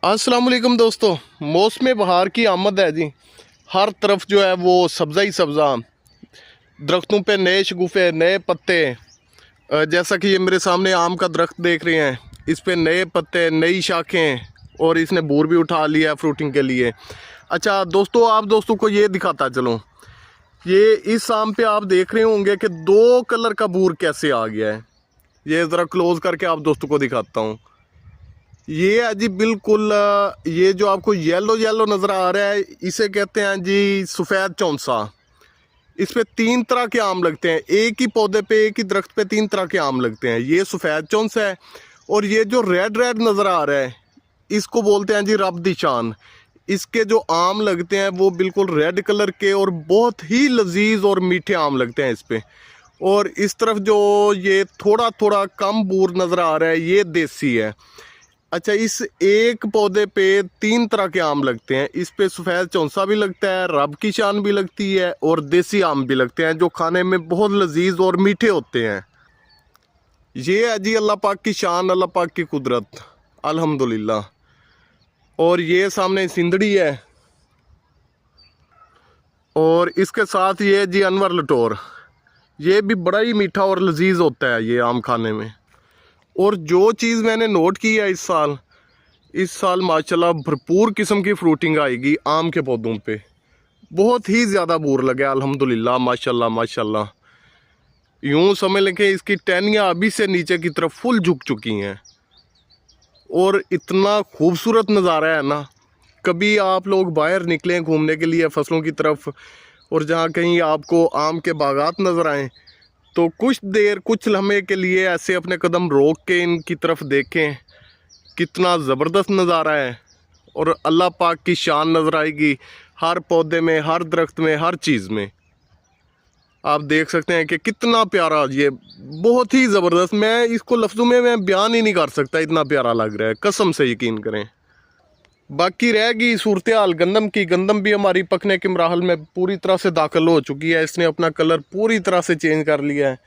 अस्सलाम वालेकुम दोस्तों, मौसम बहार की आमद है जी। हर तरफ जो है वो सब्ज़ा ही सब्ज़ा, दरख्तों पे नए शगुफ़े, नए पत्ते। जैसा कि ये मेरे सामने आम का दरख्त देख रहे हैं, इस पे नए पत्ते, नई शाखें, और इसने बूर भी उठा लिया फ्रूटिंग के लिए। अच्छा दोस्तों, आप दोस्तों को ये दिखाता चलूँ, ये इस आम पे आप देख रहे होंगे कि 2 कलर का बूर कैसे आ गया है। ये ज़रा क्लोज करके आप दोस्तों को दिखाता हूँ। ये है जी बिल्कुल, ये जो आपको येलो येलो नज़र आ रहा है, इसे कहते हैं जी सफ़ेद चौंसा। इस पे 3 तरह के आम लगते हैं, एक ही पौधे पे, एक ही दरख्त पे 3 तरह के आम लगते हैं। ये सफ़ेद चौंसा है, और ये जो रेड रेड नज़र आ रहा है, इसको बोलते हैं जी रब्दी शान। इसके जो आम लगते हैं वो बिल्कुल रेड कलर के और बहुत ही लजीज और मीठे आम लगते हैं इस पे। और इस तरफ जो ये थोड़ा थोड़ा कम बूर नज़र आ रहा है, ये देसी है। अच्छा, इस एक पौधे पे 3 तरह के आम लगते हैं। इस पे सफ़ेद चौंसा भी लगता है, रब की शान भी लगती है, और देसी आम भी लगते हैं जो खाने में बहुत लजीज और मीठे होते हैं। ये है जी अल्लाह पाक की शान, अल्लाह पाक की कुदरत, अल्हम्दुलिल्लाह। और ये सामने सिंदड़ी है, और इसके साथ ये जी अनवर लटोर। ये भी बड़ा ही मीठा और लजीज होता है ये आम खाने में। और जो चीज़ मैंने नोट की है इस साल माशाल्लाह भरपूर किस्म की फ्रूटिंग आएगी आम के पौधों पे। बहुत ही ज़्यादा बूर लगे अल्हम्दुलिल्लाह, माशाल्लाह माशाल्लाह। यूँ समझ लें कि इसकी टहनियाँ अभी से नीचे की तरफ फुल झुक चुकी हैं, और इतना खूबसूरत नज़ारा है ना। कभी आप लोग बाहर निकलें घूमने के लिए फसलों की तरफ, और जहाँ कहीं आपको आम के बागात नज़र आएँ, तो कुछ देर, कुछ लम्हे के लिए ऐसे अपने कदम रोक के इनकी तरफ देखें। कितना ज़बरदस्त नज़ारा है, और अल्लाह पाक की शान नज़र आएगी हर पौधे में, हर दरख्त में, हर चीज़ में। आप देख सकते हैं कि कितना प्यारा, ये बहुत ही ज़बरदस्त। मैं इसको लफ्ज़ों में मैं बयान ही नहीं कर सकता, इतना प्यारा लग रहा है, कसम से यकीन करें। बाकी रहेगी सूरत हाल गंदम की। गंदम भी हमारी पकने के मराहल में पूरी तरह से दाखिल हो चुकी है, इसने अपना कलर पूरी तरह से चेंज कर लिया है।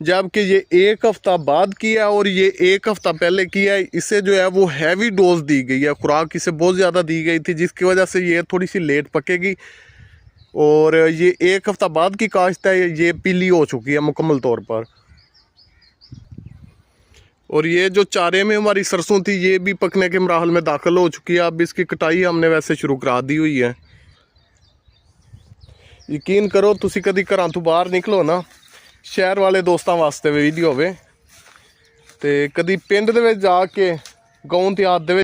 जबकि ये 1 हफ़्ता बाद किया है, और ये 1 हफ़्ता पहले किया है। इसे जो है वो हैवी डोज दी गई है, खुराक इसे बहुत ज़्यादा दी गई थी, जिसकी वजह से ये थोड़ी सी लेट पकेगी। और ये 1 हफ़्ता बाद की काश्त है, ये पीली हो चुकी है मुकम्मल तौर पर। और ये जो चारे में हमारी सरसों थी, ये भी पकने के मराहल में दाखिल हो चुकी है। अब इसकी कटाई हमने वैसे शुरू करा दी हुई है। यकीन करो, तुसी कभी घरां तो बाहर निकलो ना, शहर वाले दोस्तों वास्ते वीडियो होवे, ते कभी पिंड दे विच जाके गाँव देहात दे विच